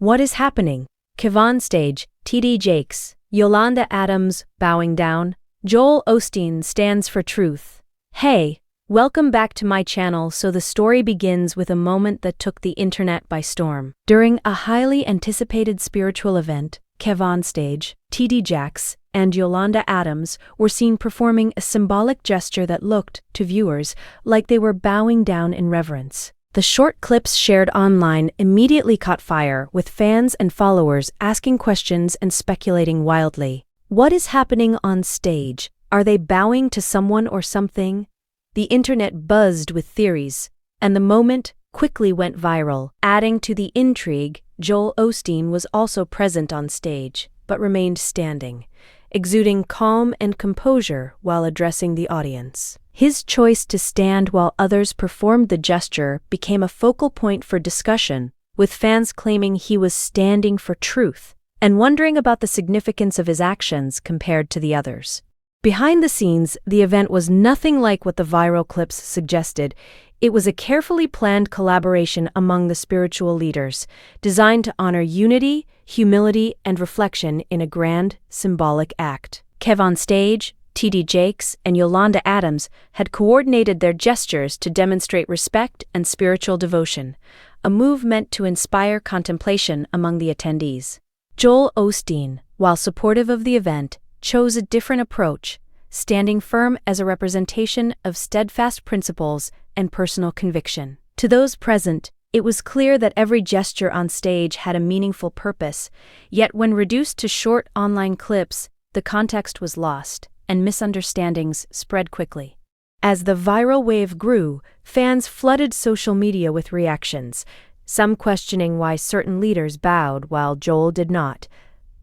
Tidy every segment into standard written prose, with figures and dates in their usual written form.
What is happening? KevonStageTD Jakes, Yolanda Adams, bowing down. Joel Osteen stands for truth. Hey, welcome back to my channel. So the story begins with a moment that took the internet by storm. During a highly anticipated spiritual event, KevonStageTD Jakes and Yolanda Adams were seen performing a symbolic gesture that looked, to viewers, like they were bowing down in reverence. The short clips shared online immediately caught fire, with fans and followers asking questions and speculating wildly. What is happening on stage? Are they bowing to someone or something? The internet buzzed with theories, and the moment quickly went viral. Adding to the intrigue, Joel Osteen was also present on stage, but remained standing, exuding calm and composure while addressing the audience. His choice to stand while others performed the gesture became a focal point for discussion, with fans claiming he was standing for truth and wondering about the significance of his actions compared to the others. Behind the scenes, the event was nothing like what the viral clips suggested. It was a carefully planned collaboration among the spiritual leaders, designed to honor unity, humility, and reflection in a grand, symbolic act. KevonStageTD Jakes and Yolanda Adams had coordinated their gestures to demonstrate respect and spiritual devotion, a move meant to inspire contemplation among the attendees. Joel Osteen, while supportive of the event, chose a different approach, standing firm as a representation of steadfast principles and personal conviction. To those present, it was clear that every gesture on stage had a meaningful purpose, yet when reduced to short online clips, the context was lost, and misunderstandings spread quickly. As the viral wave grew, fans flooded social media with reactions, some questioning why certain leaders bowed while Joel did not,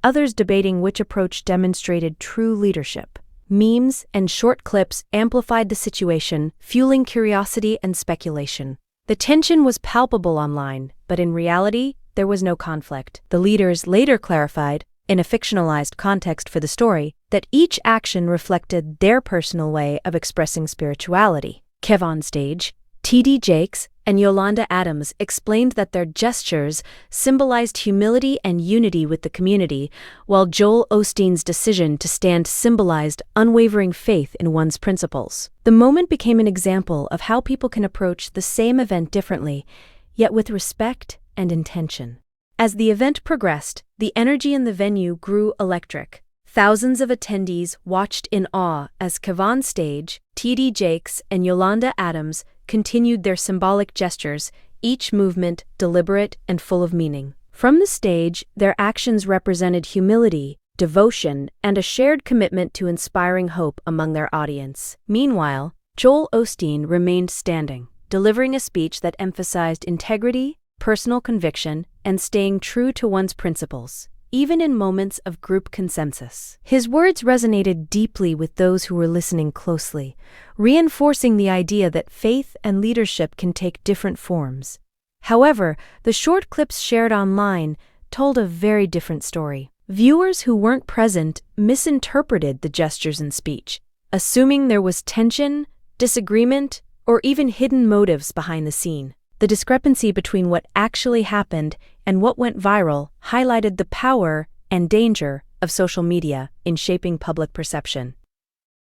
others debating which approach demonstrated true leadership. Memes and short clips amplified the situation, fueling curiosity and speculation. The tension was palpable online, but in reality, there was no conflict. The leaders later clarified, in a fictionalized context for the story, that each action reflected their personal way of expressing spirituality. KevonStageTD Jakes and Yolanda Adams explained that their gestures symbolized humility and unity with the community, while Joel Osteen's decision to stand symbolized unwavering faith in one's principles. The moment became an example of how people can approach the same event differently, yet with respect and intention. As the event progressed, the energy in the venue grew electric. Thousands of attendees watched in awe as KevonStageTD Jakes and Yolanda Adams continued their symbolic gestures, each movement deliberate and full of meaning. From the stage, their actions represented humility, devotion, and a shared commitment to inspiring hope among their audience. Meanwhile, Joel Osteen remained standing, delivering a speech that emphasized integrity, personal conviction, and staying true to one's principles, even in moments of group consensus. His words resonated deeply with those who were listening closely, reinforcing the idea that faith and leadership can take different forms. However, the short clips shared online told a very different story. Viewers who weren't present misinterpreted the gestures and speech, assuming there was tension, disagreement, or even hidden motives behind the scene. The discrepancy between what actually happened and what went viral highlighted the power and danger of social media in shaping public perception.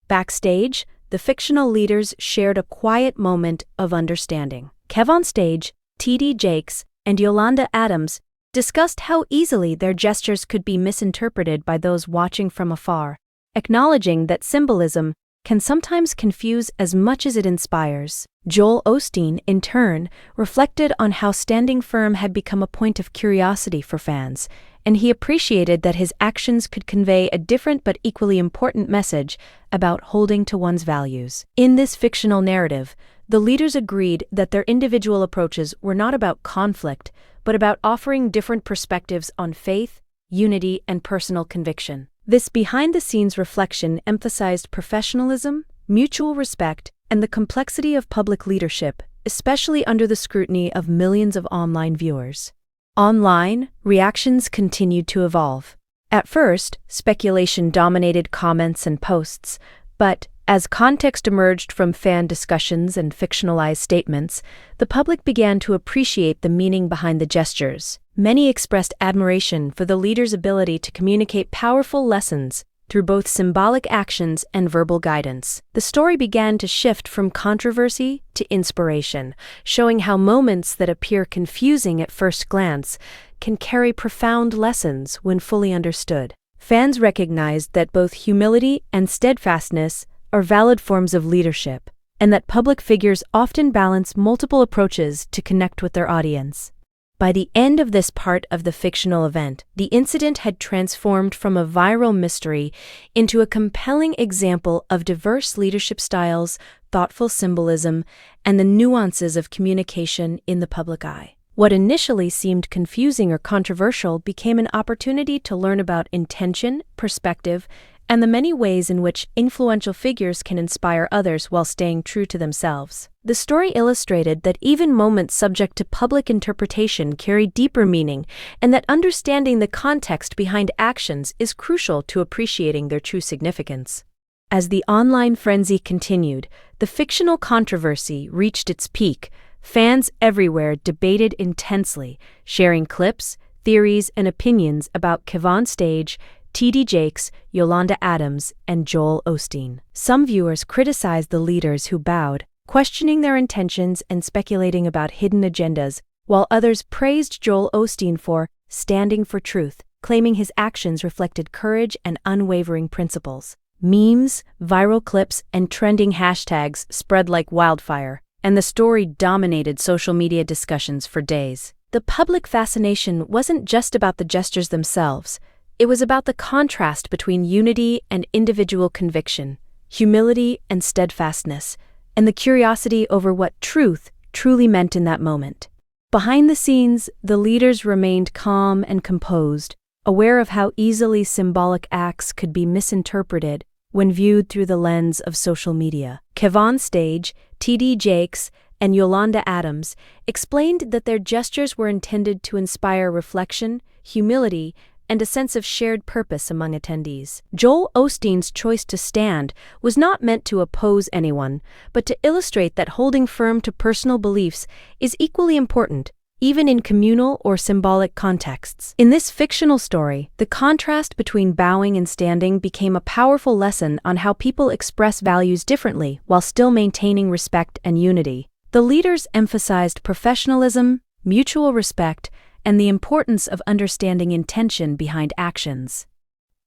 Backstage, the fictional leaders shared a quiet moment of understanding. KevonStageTD Jakes and Yolanda Adams discussed how easily their gestures could be misinterpreted by those watching from afar, acknowledging that symbolism can sometimes confuse as much as it inspires. Joel Osteen, in turn, reflected on how standing firm had become a point of curiosity for fans, and he appreciated that his actions could convey a different but equally important message about holding to one's values. In this fictional narrative, the leaders agreed that their individual approaches were not about conflict, but about offering different perspectives on faith, unity, and personal conviction. This behind-the-scenes reflection emphasized professionalism, mutual respect, and the complexity of public leadership, especially under the scrutiny of millions of online viewers. Online, reactions continued to evolve. At first, speculation dominated comments and posts, but As context emerged from fan discussions and fictionalized statements, the public began to appreciate the meaning behind the gestures. Many expressed admiration for the leader's ability to communicate powerful lessons through both symbolic actions and verbal guidance. The story began to shift from controversy to inspiration, showing how moments that appear confusing at first glance can carry profound lessons when fully understood. Fans recognized that both humility and steadfastness are valid forms of leadership, and that public figures often balance multiple approaches to connect with their audience. By the end of this part of the fictional event, the incident had transformed from a viral mystery into a compelling example of diverse leadership styles, thoughtful symbolism, and the nuances of communication in the public eye. What initially seemed confusing or controversial became an opportunity to learn about intention, perspective, and the many ways in which influential figures can inspire others while staying true to themselves. The story illustrated that even moments subject to public interpretation carry deeper meaning, and that understanding the context behind actions is crucial to appreciating their true significance. As the online frenzy continued, the fictional controversy reached its peak. Fans everywhere debated intensely, sharing clips, theories, and opinions about KevonStage, TD Jakes, Yolanda Adams, and Joel Osteen. Some viewers criticized the leaders who bowed, questioning their intentions and speculating about hidden agendas, while others praised Joel Osteen for standing for truth, claiming his actions reflected courage and unwavering principles. Memes, viral clips, and trending hashtags spread like wildfire, and the story dominated social media discussions for days. The public fascination wasn't just about the gestures themselves. It was about the contrast between unity and individual conviction, humility and steadfastness, and the curiosity over what truth truly meant in that moment. Behind the scenes, the leaders remained calm and composed, aware of how easily symbolic acts could be misinterpreted when viewed through the lens of social media. KevonStage, TD Jakes, and Yolanda Adams explained that their gestures were intended to inspire reflection, humility, and a sense of shared purpose among attendees. Joel Osteen's choice to stand was not meant to oppose anyone, but to illustrate that holding firm to personal beliefs is equally important, even in communal or symbolic contexts. In this fictional story, the contrast between bowing and standing became a powerful lesson on how people express values differently while still maintaining respect and unity. The leaders emphasized professionalism, mutual respect, and the importance of understanding intention behind actions.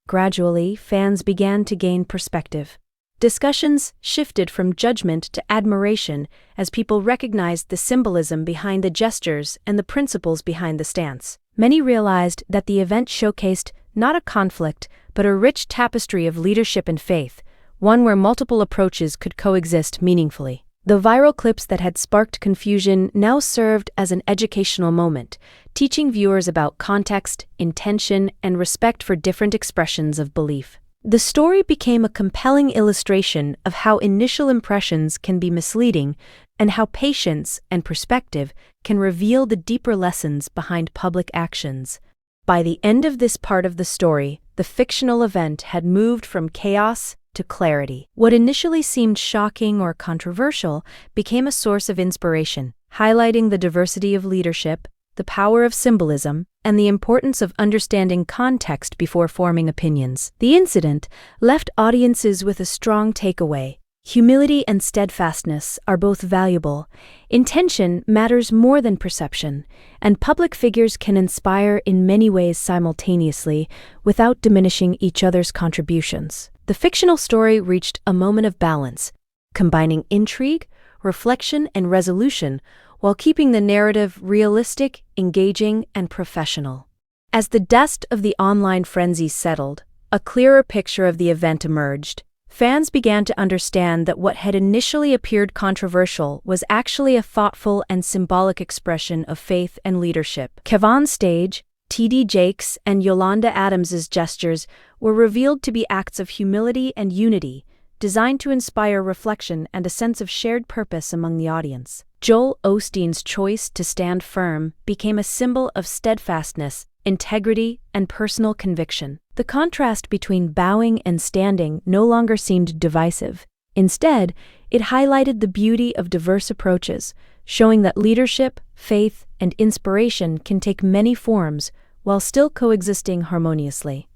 Gradually, fans began to gain perspective. Discussions shifted from judgment to admiration as people recognized the symbolism behind the gestures and the principles behind the stance. Many realized that the event showcased not a conflict, but a rich tapestry of leadership and faith, one where multiple approaches could coexist meaningfully. The viral clips that had sparked confusion now served as an educational moment, teaching viewers about context, intention, and respect for different expressions of belief. The story became a compelling illustration of how initial impressions can be misleading and how patience and perspective can reveal the deeper lessons behind public actions. By the end of this part of the story, the fictional event had moved from chaos to clarity. What initially seemed shocking or controversial became a source of inspiration, highlighting the diversity of leadership, the power of symbolism, and the importance of understanding context before forming opinions. The incident left audiences with a strong takeaway. Humility and steadfastness are both valuable. Intention matters more than perception, and public figures can inspire in many ways simultaneously without diminishing each other's contributions. The fictional story reached a moment of balance, combining intrigue, reflection, and resolution while keeping the narrative realistic, engaging, and professional. As the dust of the online frenzy settled, a clearer picture of the event emerged. Fans began to understand that what had initially appeared controversial was actually a thoughtful and symbolic expression of faith and leadership. KevonStage, TD Jakes, and Yolanda Adams's gestures were revealed to be acts of humility and unity, designed to inspire reflection and a sense of shared purpose among the audience. Joel Osteen's choice to stand firm became a symbol of steadfastness, integrity, and personal conviction. The contrast between bowing and standing no longer seemed divisive. Instead, it highlighted the beauty of diverse approaches, showing that leadership, faith, and inspiration can take many forms while still coexisting harmoniously.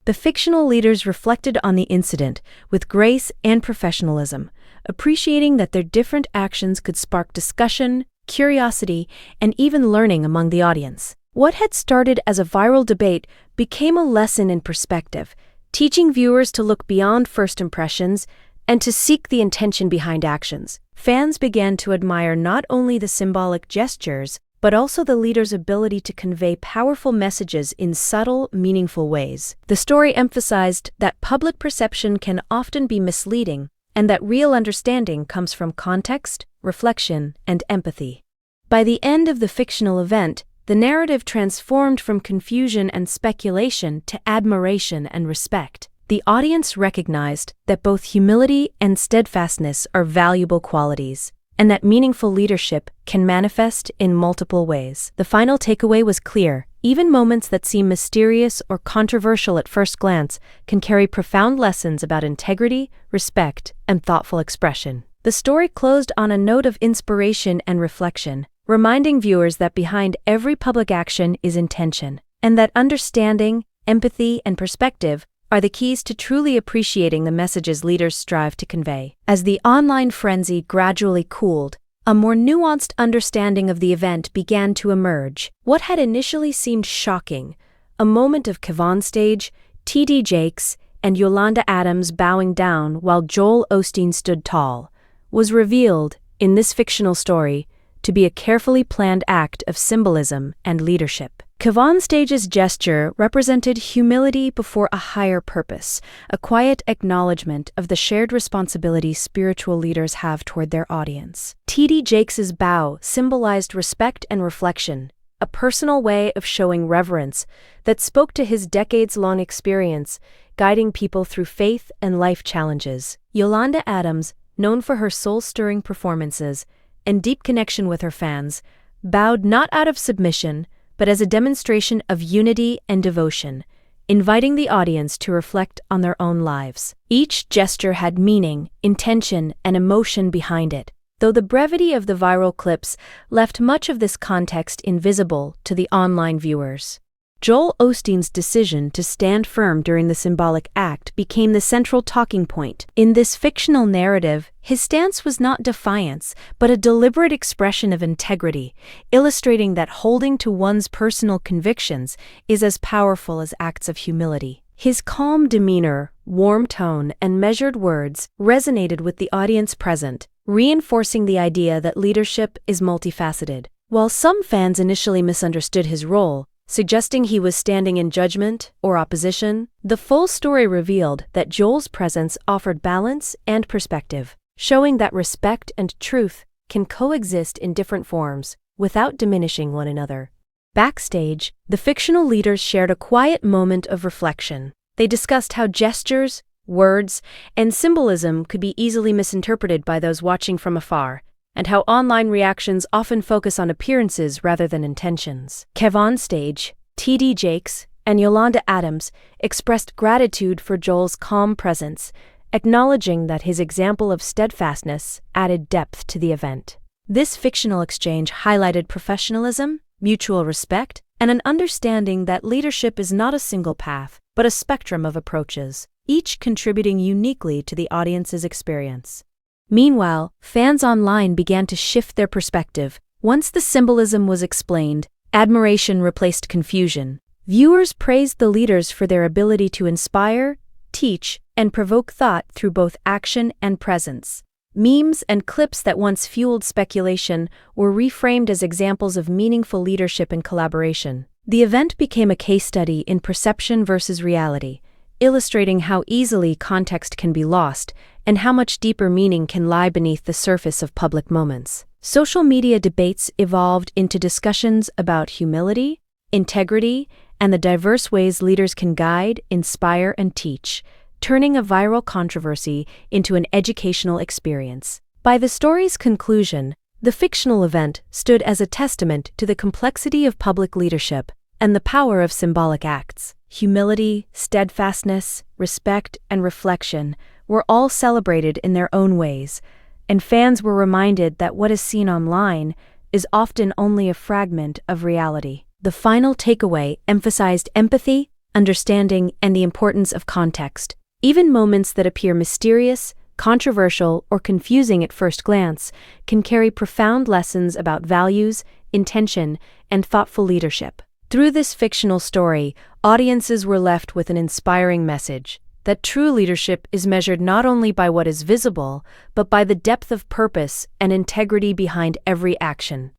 The fictional leaders reflected on the incident with grace and professionalism, appreciating that their different actions could spark discussion, curiosity, and even learning among the audience. What had started as a viral debate became a lesson in perspective, teaching viewers to look beyond first impressions and to seek the intention behind actions. Fans began to admire not only the symbolic gestures, but also the leader's ability to convey powerful messages in subtle, meaningful ways. The story emphasized that public perception can often be misleading, and that real understanding comes from context, reflection, and empathy. By the end of the fictional event, the narrative transformed from confusion and speculation to admiration and respect. The audience recognized that both humility and steadfastness are valuable qualities, and that meaningful leadership can manifest in multiple ways. The final takeaway was clear. Even moments that seem mysterious or controversial at first glance can carry profound lessons about integrity, respect, and thoughtful expression. The story closed on a note of inspiration and reflection, reminding viewers that behind every public action is intention, and that understanding, empathy, and perspective are the keys to truly appreciating the messages leaders strive to convey. As the online frenzy gradually cooled, a more nuanced understanding of the event began to emerge. What had initially seemed shocking, a moment of KevonStageTD Jakes and Yolanda Adams bowing down while Joel Osteen stood tall, was revealed, in this fictional story, to be a carefully planned act of symbolism and leadership. KevonStage's gesture represented humility before a higher purpose, a quiet acknowledgement of the shared responsibility spiritual leaders have toward their audience. TD Jakes' bow symbolized respect and reflection, a personal way of showing reverence that spoke to his decades-long experience, guiding people through faith and life challenges. Yolanda Adams, known for her soul-stirring performances and deep connection with her fans, bowed not out of submission, but as a demonstration of unity and devotion, inviting the audience to reflect on their own lives. Each gesture had meaning, intention, and emotion behind it, though the brevity of the viral clips left much of this context invisible to the online viewers. Joel Osteen's decision to stand firm during the symbolic act became the central talking point. In this fictional narrative, his stance was not defiance, but a deliberate expression of integrity, illustrating that holding to one's personal convictions is as powerful as acts of humility. His calm demeanor, warm tone, and measured words resonated with the audience present, reinforcing the idea that leadership is multifaceted. While some fans initially misunderstood his role, suggesting he was standing in judgment or opposition, the full story revealed that Joel's presence offered balance and perspective, showing that respect and truth can coexist in different forms without diminishing one another. Backstage, the fictional leaders shared a quiet moment of reflection. They discussed how gestures, words, and symbolism could be easily misinterpreted by those watching from afar, and how online reactions often focus on appearances rather than intentions. KevonStageTD Jakes and Yolanda Adams expressed gratitude for Joel's calm presence, acknowledging that his example of steadfastness added depth to the event. This fictional exchange highlighted professionalism, mutual respect, and an understanding that leadership is not a single path, but a spectrum of approaches, each contributing uniquely to the audience's experience. Meanwhile, fans online began to shift their perspective. Once the symbolism was explained, admiration replaced confusion. Viewers praised the leaders for their ability to inspire, teach, and provoke thought through both action and presence. Memes and clips that once fueled speculation were reframed as examples of meaningful leadership and collaboration. The event became a case study in perception versus reality, illustrating how easily context can be lost and how much deeper meaning can lie beneath the surface of public moments. Social media debates evolved into discussions about humility, integrity, and the diverse ways leaders can guide, inspire, and teach, turning a viral controversy into an educational experience. By the story's conclusion, the fictional event stood as a testament to the complexity of public leadership and the power of symbolic acts. Humility, steadfastness, respect, and reflection were all celebrated in their own ways, and fans were reminded that what is seen online is often only a fragment of reality. The final takeaway emphasized empathy, understanding, and the importance of context. Even moments that appear mysterious, controversial, or confusing at first glance can carry profound lessons about values, intention, and thoughtful leadership. Through this fictional story, audiences were left with an inspiring message that true leadership is measured not only by what is visible, but by the depth of purpose and integrity behind every action.